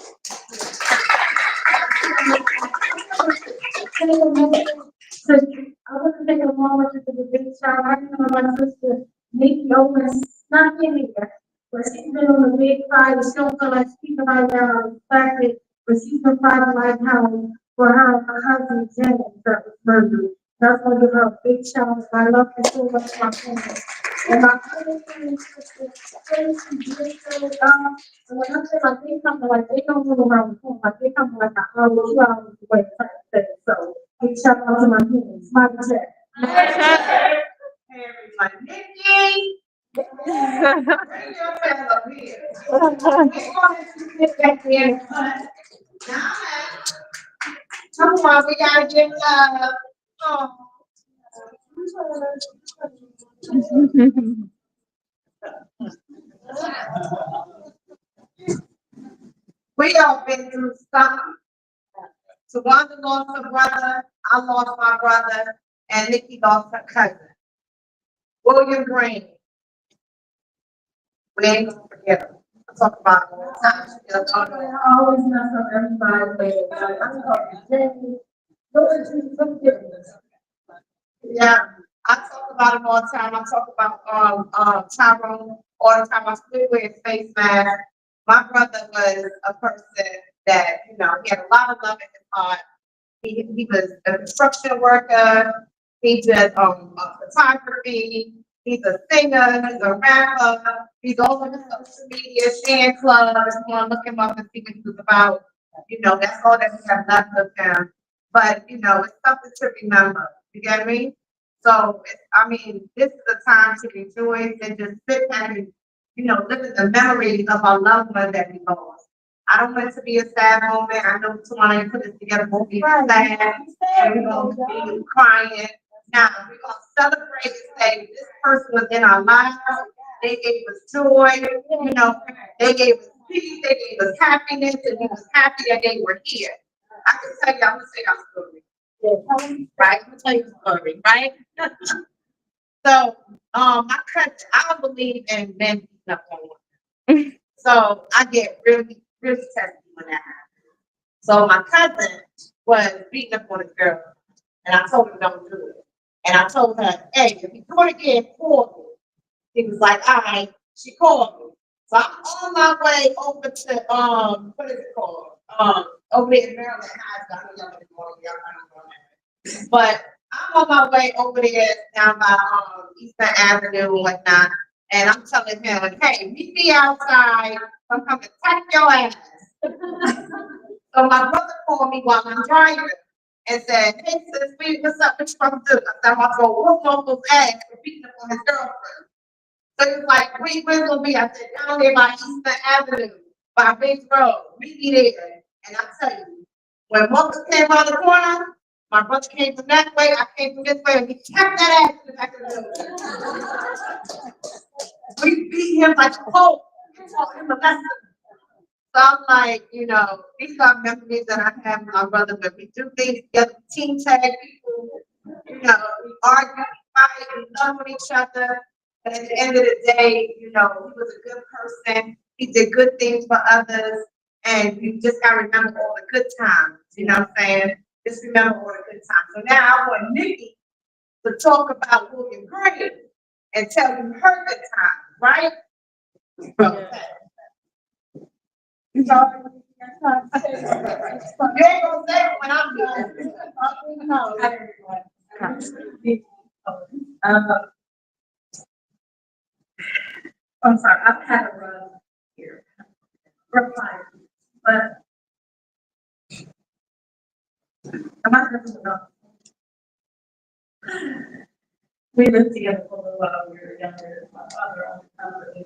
So I wasn't taking a moment to do the big shower. I know my sister Nikki Owens not in here, but she's been on the big side. She don't feel like speaking right now. The fact that, but she's been fighting like hell for her cousin James that was murdered. That's gonna give her a big shout. I love her so much, my friend. And my other thing is she did so, and when I say like they come to like, they don't move around the corner, like they come to like an hour, 2 hours away type of thing. So big shout out to my humans, my check.
Everyone, Nikki. Bring yourself up here. We're going to sit back there and cut. Now, come on, we gotta get, oh. We all been through something. Tawanda lost her brother, I lost my brother, and Nikki lost her cousin. William Green. We ain't gonna forget him. I talk about him all the time.
I always mess up everybody. I'm talking Jamie.
Yeah, I talk about him all the time. I talk about Tyrone all the time. I still wear his face mask. My brother was a person that, he had a lot of love in his heart. He was a construction worker. He did photography. He's a singer. He's a rapper. He's all over social media, sharing clubs. You want to look him up and see what he was about. That's all that we have left of him. But it's something to remember. You get me? So this is the time to rejoice and just sit and live in the memories of our loved ones that we lost. I don't want it to be a sad moment. I know tomorrow you put this together, we'll be sad, and we're gonna be crying. Now we're gonna celebrate and say this person was in our lives. They gave us joy, they gave us peace, they gave us happiness, and we was happy that they were here. I can tell you, I'm gonna say our story. Right? I'm gonna tell you a story, right? So, my cousin, I don't believe in men beating up on women. So I get really, really testy when that happens. So my cousin was beating up on a girl, and I told her don't do it. And I told her, hey, if you do it again, call me. He was like, all right. She called me. So I'm on my way over to what is it called? Over there in Maryland High. I don't know y'all. But I'm on my way over there down by Eastern Avenue and whatnot. And I'm telling him, hey, meet me outside. I'm coming to attack your ass. So my brother called me while I'm driving and said, hey, sis, what's up? What you supposed to do? I said, I'm about to go whoop Uncle's ass for beating up on his girlfriend. So he was like, where's gonna be? I said, down there by Eastern Avenue, by Big Road. Meet me there. And I tell you, when Marcus came out of the corner, my brother came from that way, I came from this way, and we kept that ass in the back of the building. We beat him like a pole. We taught him a lesson. So I'm like, these are memories that I have with my brother when we do things together, team tag people, we argue, we fight, we love with each other. But at the end of the day, he was a good person. He did good things for others. And you just gotta remember all the good times. You know what I'm saying? Just remember all the good times. So now I want Nikki to talk about William Green and tell you her good times, right? Okay. You ain't gonna say it when I'm done.
I'm sorry, I've had a run here, rough time, but I'm not gonna do enough. We lived together for a little while, we were younger, my father owned the company.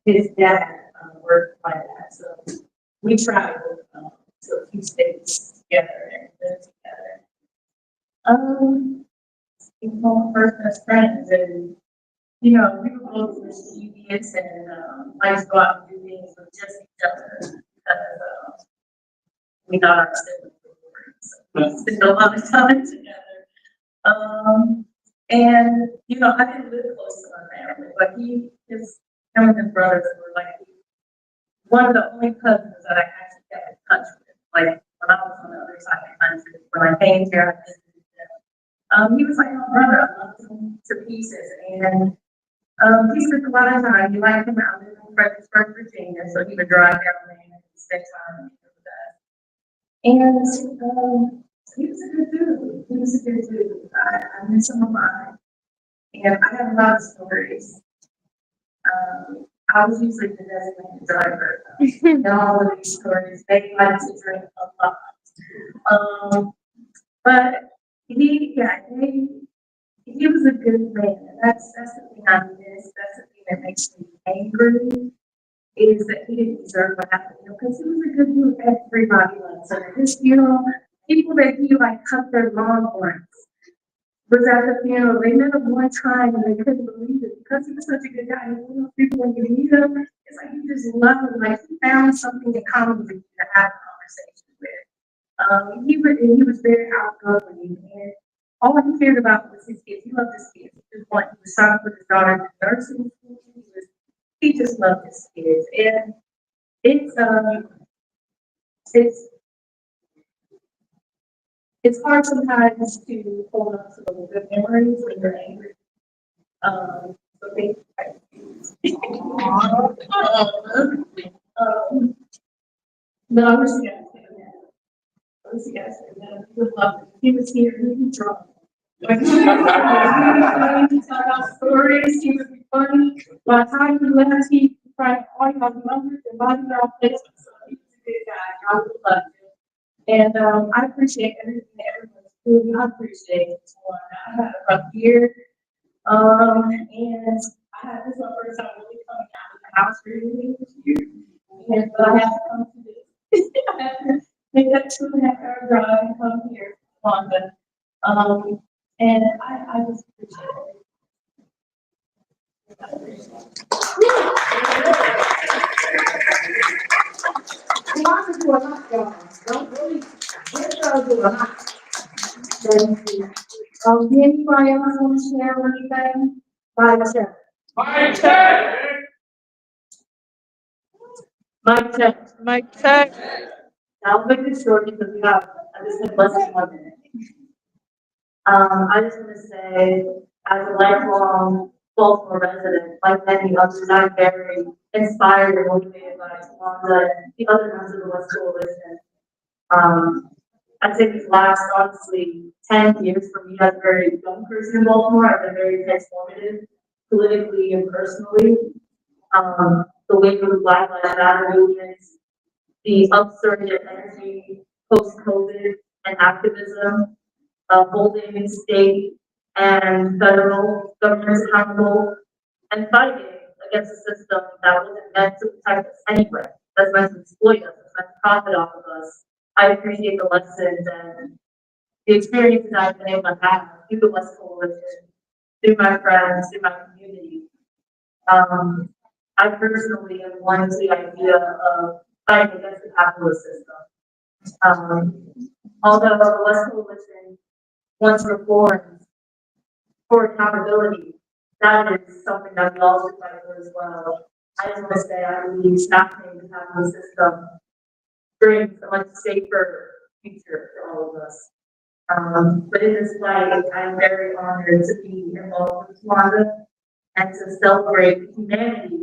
His dad, worked by that, so we traveled, to a few states together and lived together. We became first best friends and, you know, we were both mischievous and, liked to go out and do things with just each other because, we got our siblings. We spent a lot of time together. And, you know, I didn't live close to my family, but him and his brothers were like one of the only cousins that I actually kept in touch with. Like when I was on the other side of the country, when I came here, I visited him. He was like my brother. I loved him to pieces. And he spent a lot of time. He liked him out in Fredericksburg, Virginia, so he would drive down there and spend time with us. And he was a good dude. He was a good dude. I miss him a lot. And I have a lot of stories. I was usually the designated driver in all of these stories. They like to drink a lot. But he was a good man. And that's the thing I miss. That's the thing that makes me angry. Is that he didn't deserve what happened, because he was a good dude. Everybody loves him. His funeral, people that he like cut their longhorns was at the funeral. They met him one time and they couldn't believe it because he was such a good guy. And you know, people when you meet him, it's like you just love him. Like he found something in common with you to have a conversation with. He was very outgoing and all he cared about was his kids. He loved his kids. He was trying to put his daughter in nursing school. He just loved his kids. And it's hard sometimes to hold on to the good memories when you're angry. So they, but I wish you guys could have. I wish you guys could have. He would love it. He was here. He was drunk. Like, he would be tell about stories. He would be funny. By the time he left, he tried all your numbers and body all places. So he was a good guy. I would love him. And I appreciate everything that everyone's doing. I appreciate it. I had a rough year. And I had this one first time really coming out of the house really this year. And but I had to come to this. I had to make that 2.5 hour drive and come here to London. And I just appreciate it. Lots of do a lot, y'all. Don't really, just do a lot. Thank you. Anybody else want to share anything? Mic check.
Mic check.
Mic check.
Mic check.
I'll make this short because I just have less than 1 minute. I just want to say, as a lifelong Baltimore resident, like many others, I'm very inspired and motivated by Tawanda and the other members of the West Coalition. I'd say these last, honestly, 10 years for me as a very young person in Baltimore have been very transformative, politically and personally. The way the Black Lives Matter movements, the upsurge of energy post-COVID and activism, holding state and federal governments accountable, and fighting against a system that wasn't meant to protect us anyway, that's meant to exploit us, that's meant to profit off of us. I appreciate the lessons and the experiences I've been able to have through the West Coalition, through my friends, through my community. I personally am one to the idea of fighting against the capitalist system. Although the West Coalition wants reforms for accountability, that is something that we all should fight for as well. I just want to say I believe snapping the capitalist system brings a much safer future for all of us. But in this fight, I'm very honored to be involved with Tawanda and to celebrate humanity.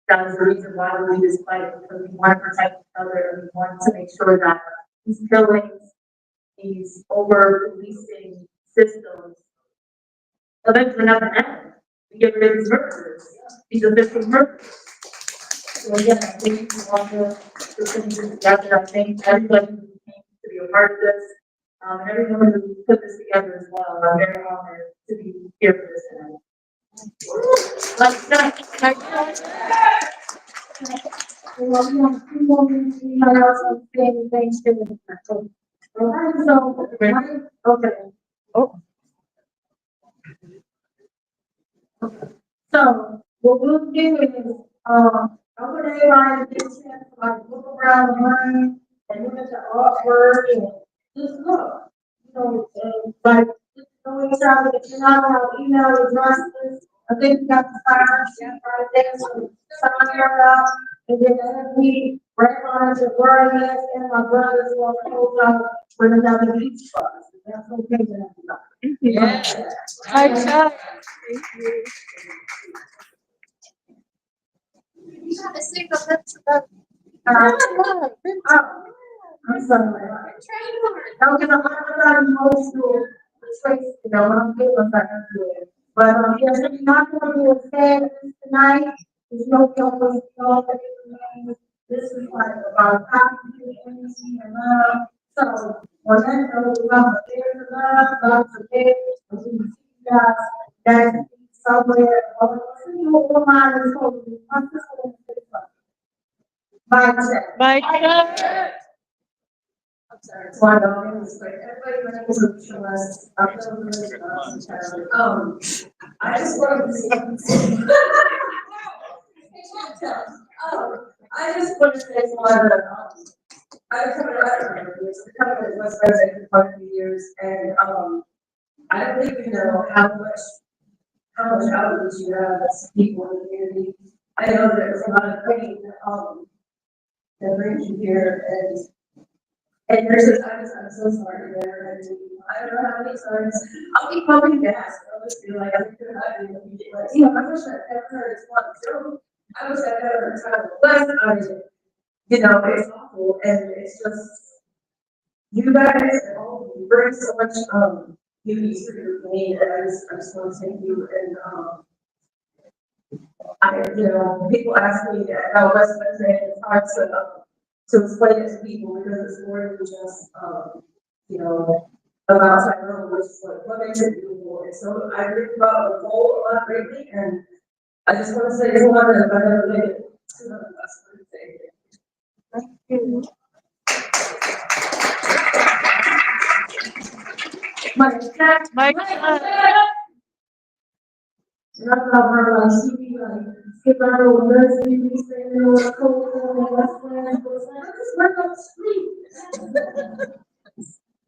That is the reason why we do this fight, because we want to protect each other and we want to make sure that these killings, these over-policing systems eventually never end. get rid of murderers, these are different murderers. So yeah, I think you want to things together, I think everybody who came to be a part of this, and everyone who put this together as well, I'm very honored to be here for this tonight. Well, we have 2 more minutes, we might also say things to the. All right, so, okay.
Oh.
So, what we'll do is, I would everybody get a chance to like look around the room and look at the artwork and just look. You know, like, just know each other, if you know how email addresses, I think you got the sign sheet right there, so sign your up. And then as we recognize the word is, and my brothers will close out with another beach bus. That's okay with everybody.
Yeah. Hi, Chuck. Thank you.
You gotta sing the lips of
I'm sorry. Don't get a lot of old school, you know, I'm good with that. But, yes, we're not gonna do a fair tonight, there's no killing, this is like about constitution and love. So, when that goes up, there's love, God forbid, we see God, that somewhere, your mind is holy, I'm just gonna say something.
Bye, Chuck.
I'm sorry, it's one of those things, but everybody, my name is Alicia West. I'm so really, I just wanted to say. I just wanted to say one, I've come to WestWednesday for quite a few years, and, I don't think you know how much outreach you have as people in the community. I know there's a lot of pain, that brings you here, and there's a times I'm so sorry there, and I don't know how many times I'll be pumping gas, I'll just be like, I'm gonna have to, like, you know, I wish I'd ever heard it's one joke. I wish I'd never heard time less, you know, it's awful, and it's just, you guys, and all of you bring so much, beauty to me, and I just want to thank you, and, you know, people ask me how WestWednesday, it's hard to explain it to people because it's more than just, you know, about Tyrone, which is like what makes it beautiful. And so I read about the whole a lot lately, and I just want to say it's one that I never made it to the WestWednesday. Thank you. Mike, not over like she like skip out over nurse, you be saying over cold, Westland, just work up the street.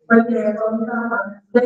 Right there, on the,